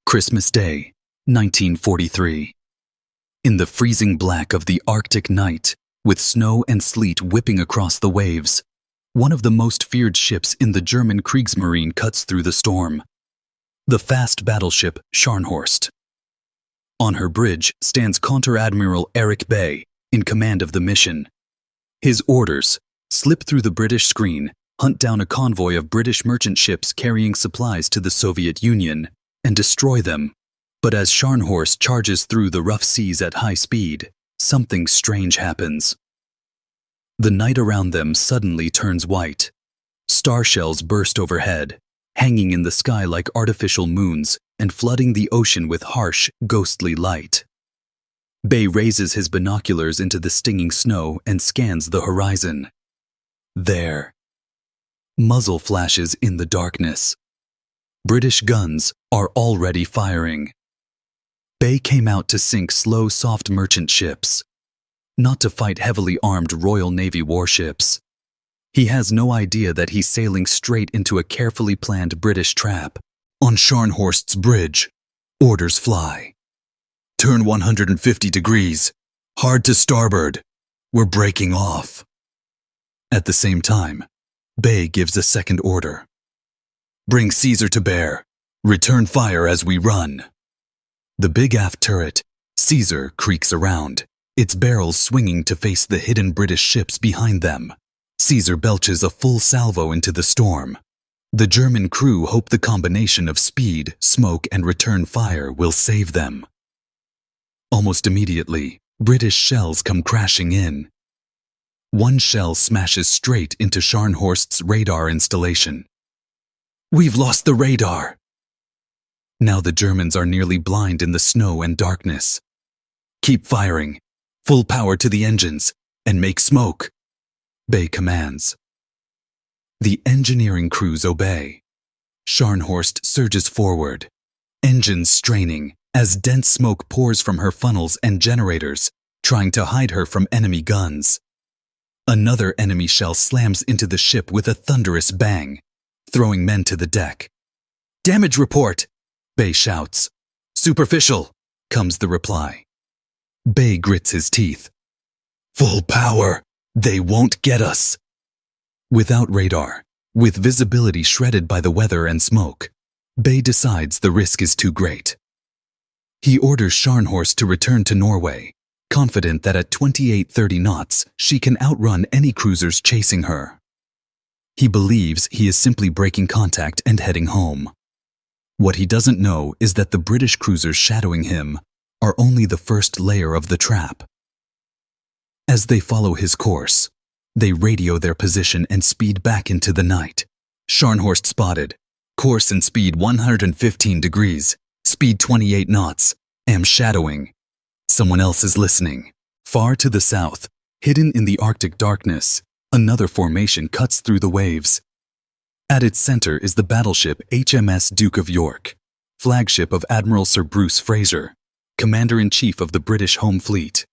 Christmas Day, 1943. In the freezing black of the Arctic night, with snow and sleet whipping across the waves, one of the most feared ships in the German Kriegsmarine cuts through the storm. The fast battleship Scharnhorst. On her bridge stands Konteradmiral Erich Bey, in command of the mission. His orders: slip through the British screen, hunt down a convoy of British merchant ships carrying supplies to the Soviet Union, and destroy them. But as Scharnhorst charges through the rough seas at high speed, something strange happens. The night around them suddenly turns white. Star shells burst overhead, hanging in the sky like artificial moons and flooding the ocean with harsh, ghostly light. Bey raises his binoculars into the stinging snow and scans the horizon. There. Muzzle flashes in the darkness. British guns are already firing. Bey came out to sink slow, soft merchant ships, not to fight heavily armed Royal Navy warships. He has no idea that he's sailing straight into a carefully planned British trap. On Scharnhorst's bridge, orders fly. Turn 150 degrees, hard to starboard. We're breaking off. At the same time, Bey gives a second order. Bring Caesar to bear. Return fire as we run. The big aft turret, Caesar, creaks around, its barrels swinging to face the hidden British ships behind them. Caesar belches a full salvo into the storm. The German crew hope the combination of speed, smoke, and return fire will save them. Almost immediately, British shells come crashing in. One shell smashes straight into Scharnhorst's radar installation. We've lost the radar! Now the Germans are nearly blind in the snow and darkness. Keep firing, full power to the engines, and make smoke, Bey commands. The engineering crews obey. Scharnhorst surges forward, engines straining as dense smoke pours from her funnels and generators, trying to hide her from enemy guns. Another enemy shell slams into the ship with a thunderous bang, throwing men to the deck. Damage report, Bey shouts. Superficial, comes the reply. Bey grits his teeth. Full power, they won't get us. Without radar, with visibility shredded by the weather and smoke, Bey decides the risk is too great. He orders Scharnhorst to return to Norway, confident that at 28-30 knots she can outrun any cruisers chasing her. He believes he is simply breaking contact and heading home. What he doesn't know is that the British cruisers shadowing him are only the first layer of the trap. As they follow his course, they radio their position and speed back into the night. Scharnhorst spotted. Course and speed 115 degrees, speed 28 knots, am shadowing. Someone else is listening. Far to the south, hidden in the Arctic darkness, another formation cuts through the waves. At its center is the battleship HMS Duke of York, flagship of Admiral Sir Bruce Fraser, Commander-in-Chief of the British Home Fleet.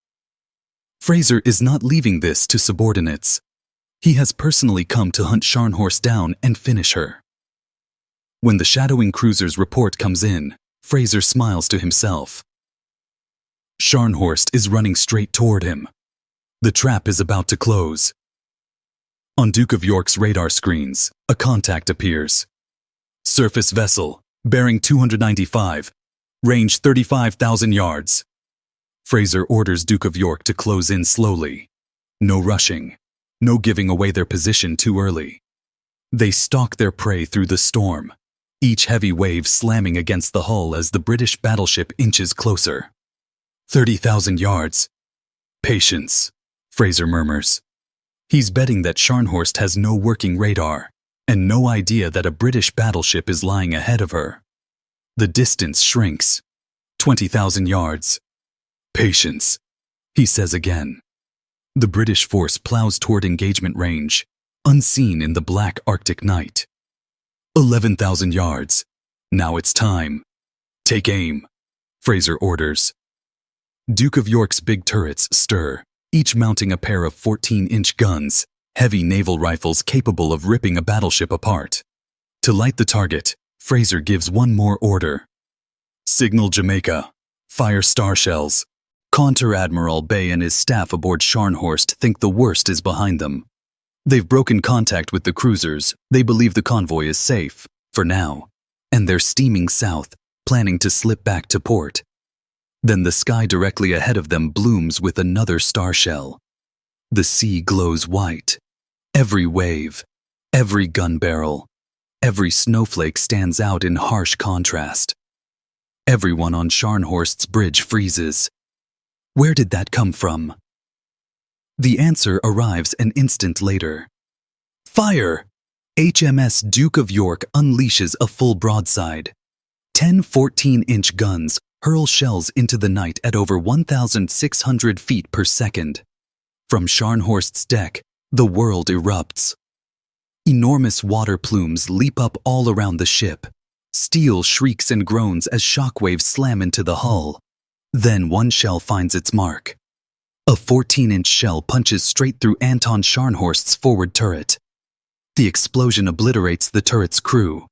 Fraser is not leaving this to subordinates. He has personally come to hunt Scharnhorst down and finish her. When the shadowing cruiser's report comes in, Fraser smiles to himself. Scharnhorst is running straight toward him. The trap is about to close. On Duke of York's radar screens, a contact appears. Surface vessel, bearing 295, range 35,000 yards. Fraser orders Duke of York to close in slowly. No rushing, no giving away their position too early. They stalk their prey through the storm, each heavy wave slamming against the hull as the British battleship inches closer. 30,000 yards. Patience, Fraser murmurs. He's betting that Scharnhorst has no working radar and no idea that a British battleship is lying ahead of her. The distance shrinks. 20,000 yards. Patience, he says again. The British force plows toward engagement range, unseen in the black Arctic night. 11,000 yards. Now it's time. Take aim, Fraser orders. Duke of York's big turrets stir, each mounting a pair of 14-inch guns, heavy naval rifles capable of ripping a battleship apart. To light the target, Fraser gives one more order. Signal Jamaica. Fire star shells. Konteradmiral Bey and his staff aboard Scharnhorst think the worst is behind them. They've broken contact with the cruisers. They believe the convoy is safe, for now, and they're steaming south, planning to slip back to port. Then the sky directly ahead of them blooms with another star shell. The sea glows white. Every wave, every gun barrel, every snowflake stands out in harsh contrast. Everyone on Scharnhorst's bridge freezes. Where did that come from? The answer arrives an instant later. Fire! HMS Duke of York unleashes a full broadside. 10 14-inch guns hurl shells into the night at over 1,600 feet per second. From Scharnhorst's deck, the world erupts. Enormous water plumes leap up all around the ship. Steel shrieks and groans as shockwaves slam into the hull. Then one shell finds its mark. A 14-inch shell punches straight through Anton Scharnhorst's forward turret. The explosion obliterates the turret's crew.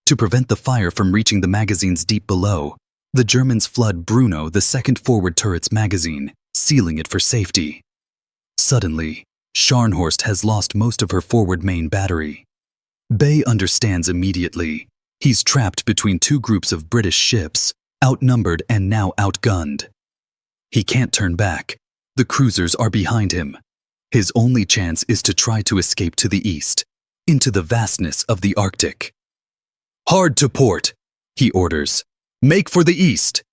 To prevent the fire from reaching the magazines deep below, the Germans flood Bruno, the second forward turret's magazine, sealing it for safety. Suddenly, Scharnhorst has lost most of her forward main battery. Bey understands immediately. He's trapped between two groups of British ships, outnumbered and now outgunned. He can't turn back. The cruisers are behind him. His only chance is to try to escape to the east, into the vastness of the Arctic. "Hard to port," he orders. "Make for the east."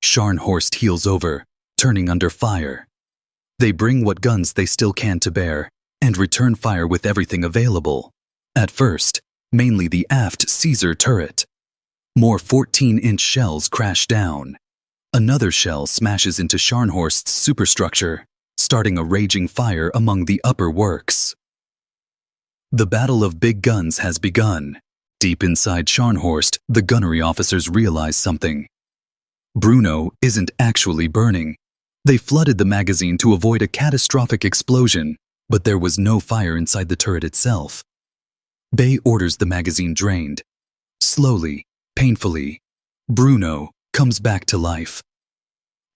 Scharnhorst heels over, turning under fire. They bring what guns they still can to bear, and return fire with everything available. At first, mainly the aft Caesar turret. More 14-inch shells crash down. Another shell smashes into Scharnhorst's superstructure, starting a raging fire among the upper works. The Battle of Big Guns has begun. Deep inside Scharnhorst, the gunnery officers realize something. Bruno isn't actually burning. They flooded the magazine to avoid a catastrophic explosion, but there was no fire inside the turret itself. Bey orders the magazine drained. Slowly, painfully, Bruno comes back to life.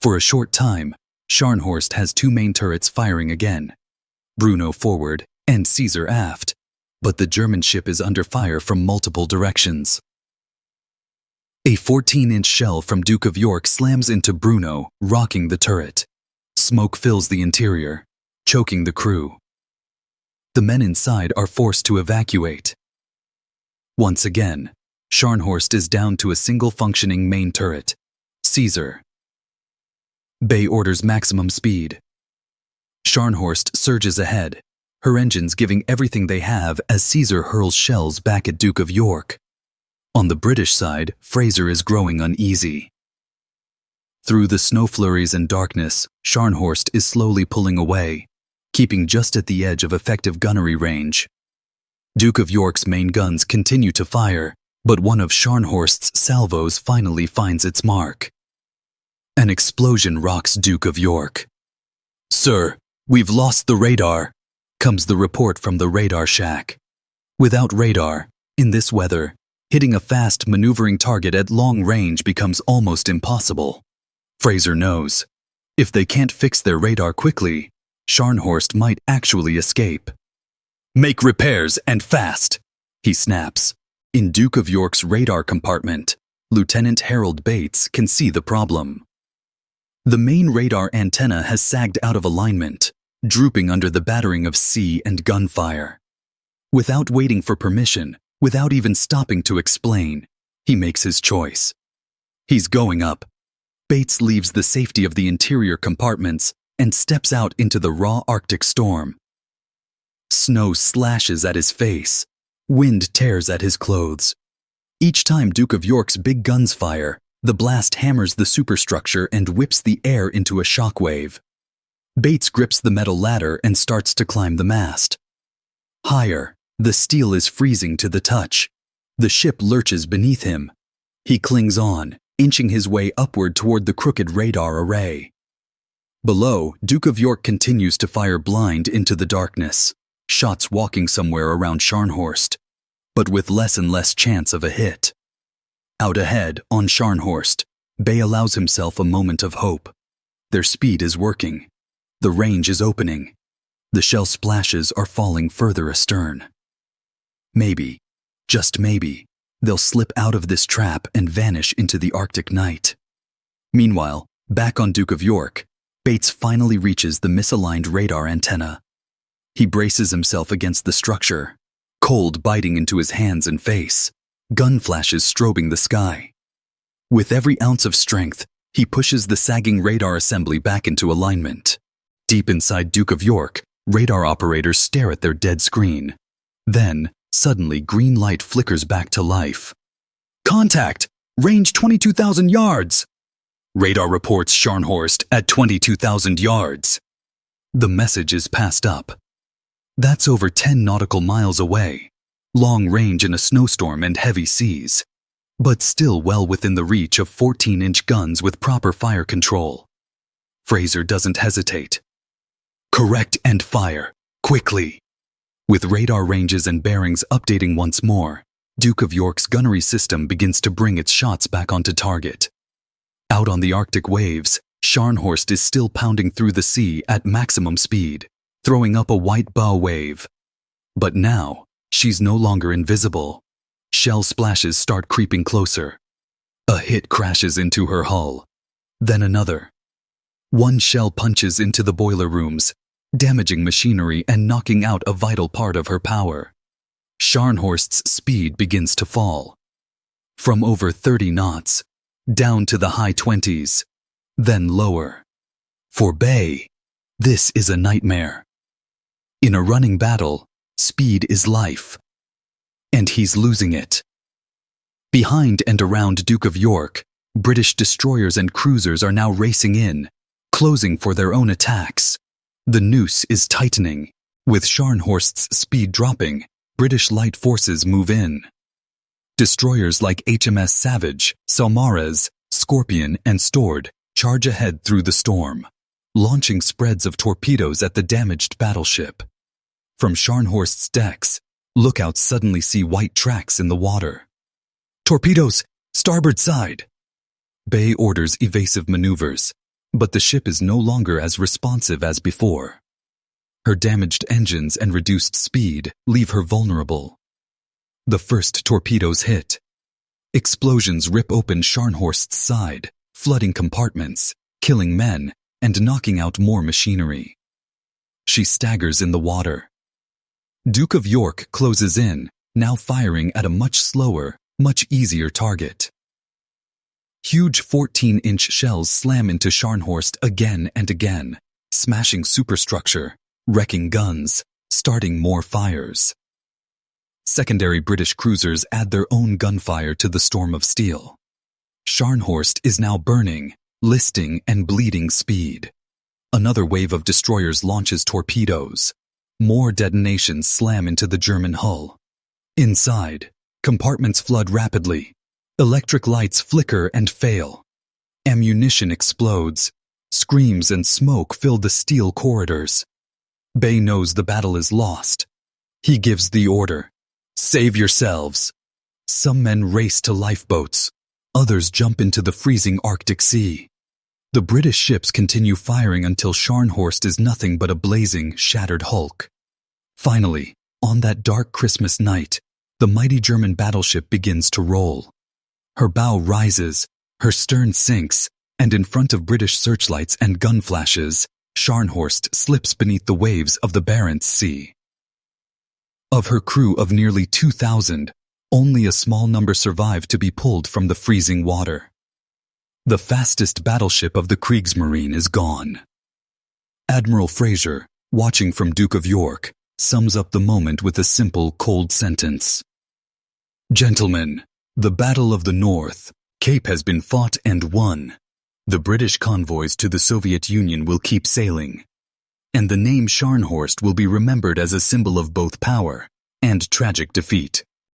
For a short time, Scharnhorst has two main turrets firing again, Bruno forward and Caesar aft, but the German ship is under fire from multiple directions. A 14-inch shell from Duke of York slams into Bruno, rocking the turret. Smoke fills the interior, choking the crew. The men inside are forced to evacuate. Once again, Scharnhorst is down to a single functioning main turret, Caesar. Bey orders maximum speed. Scharnhorst surges ahead, her engines giving everything they have as Caesar hurls shells back at Duke of York. On the British side, Fraser is growing uneasy. Through the snow flurries and darkness, Scharnhorst is slowly pulling away, keeping just at the edge of effective gunnery range. Duke of York's main guns continue to fire, but one of Scharnhorst's salvos finally finds its mark. An explosion rocks Duke of York. "Sir, we've lost the radar," comes the report from the radar shack. Without radar, in this weather, hitting a fast maneuvering target at long range becomes almost impossible. Fraser knows. If they can't fix their radar quickly, Scharnhorst might actually escape. "Make repairs and fast," he snaps. In Duke of York's radar compartment, Lieutenant Harold Bates can see the problem. The main radar antenna has sagged out of alignment, drooping under the battering of sea and gunfire. Without waiting for permission, without even stopping to explain, he makes his choice. He's going up. Bates leaves the safety of the interior compartments and steps out into the raw Arctic storm. Snow slashes at his face. Wind tears at his clothes. Each time Duke of York's big guns fire, the blast hammers the superstructure and whips the air into a shockwave. Bates grips the metal ladder and starts to climb the mast. Higher, the steel is freezing to the touch. The ship lurches beneath him. He clings on, inching his way upward toward the crooked radar array. Below, Duke of York continues to fire blind into the darkness, shots walking somewhere around Scharnhorst, but with less and less chance of a hit. Out ahead, on Scharnhorst, Bey allows himself a moment of hope. Their speed is working. The range is opening. The shell splashes are falling further astern. Maybe, just maybe, they'll slip out of this trap and vanish into the Arctic night. Meanwhile, back on Duke of York, Bates finally reaches the misaligned radar antenna. He braces himself against the structure, cold biting into his hands and face, gun flashes strobing the sky. With every ounce of strength, he pushes the sagging radar assembly back into alignment. Deep inside Duke of York, radar operators stare at their dead screen. Then, suddenly, green light flickers back to life. Contact! Range 22,000 yards! Radar reports Scharnhorst at 22,000 yards. The message is passed up. That's over 10 nautical miles away. Long range in a snowstorm and heavy seas. But still well within the reach of 14-inch guns with proper fire control. Fraser doesn't hesitate. Correct and fire, quickly. With radar ranges and bearings updating once more, Duke of York's gunnery system begins to bring its shots back onto target. Out on the Arctic waves, Scharnhorst is still pounding through the sea at maximum speed, throwing up a white bow wave. But now, she's no longer invisible. Shell splashes start creeping closer. A hit crashes into her hull. Then another. One shell punches into the boiler rooms, damaging machinery and knocking out a vital part of her power. Scharnhorst's speed begins to fall. From over 30 knots, down to the high 20s, then lower. For Bey, this is a nightmare. In a running battle, speed is life. And he's losing it. Behind and around Duke of York, British destroyers and cruisers are now racing in, closing for their own attacks. The noose is tightening. With Scharnhorst's speed dropping, British light forces move in. Destroyers like HMS Savage, Saumarez, Scorpion, and Stord charge ahead through the storm, launching spreads of torpedoes at the damaged battleship. From Scharnhorst's decks, lookouts suddenly see white tracks in the water. Torpedoes! Starboard side! Bey orders evasive maneuvers, but the ship is no longer as responsive as before. Her damaged engines and reduced speed leave her vulnerable. The first torpedoes hit. Explosions rip open Scharnhorst's side, flooding compartments, killing men, and knocking out more machinery. She staggers in the water. Duke of York closes in, now firing at a much slower, much easier target. Huge 14-inch shells slam into Scharnhorst again and again, smashing superstructure, wrecking guns, starting more fires. Secondary British cruisers add their own gunfire to the storm of steel. Scharnhorst is now burning, listing and bleeding speed. Another wave of destroyers launches torpedoes. More detonations slam into the German hull. Inside, compartments flood rapidly. Electric lights flicker and fail. Ammunition explodes. Screams and smoke fill the steel corridors. Bey knows the battle is lost. He gives the order. Save yourselves. Some men race to lifeboats. Others jump into the freezing Arctic Sea. The British ships continue firing until Scharnhorst is nothing but a blazing, shattered hulk. Finally, on that dark Christmas night, the mighty German battleship begins to roll. Her bow rises, her stern sinks, and in front of British searchlights and gun flashes, Scharnhorst slips beneath the waves of the Barents Sea. Of her crew of nearly 2,000, only a small number survive to be pulled from the freezing water. The fastest battleship of the Kriegsmarine is gone. Admiral Fraser, watching from Duke of York, sums up the moment with a simple, cold sentence. Gentlemen, the Battle of the North, Cape has been fought and won. The British convoys to the Soviet Union will keep sailing. And the name Scharnhorst will be remembered as a symbol of both power and tragic defeat.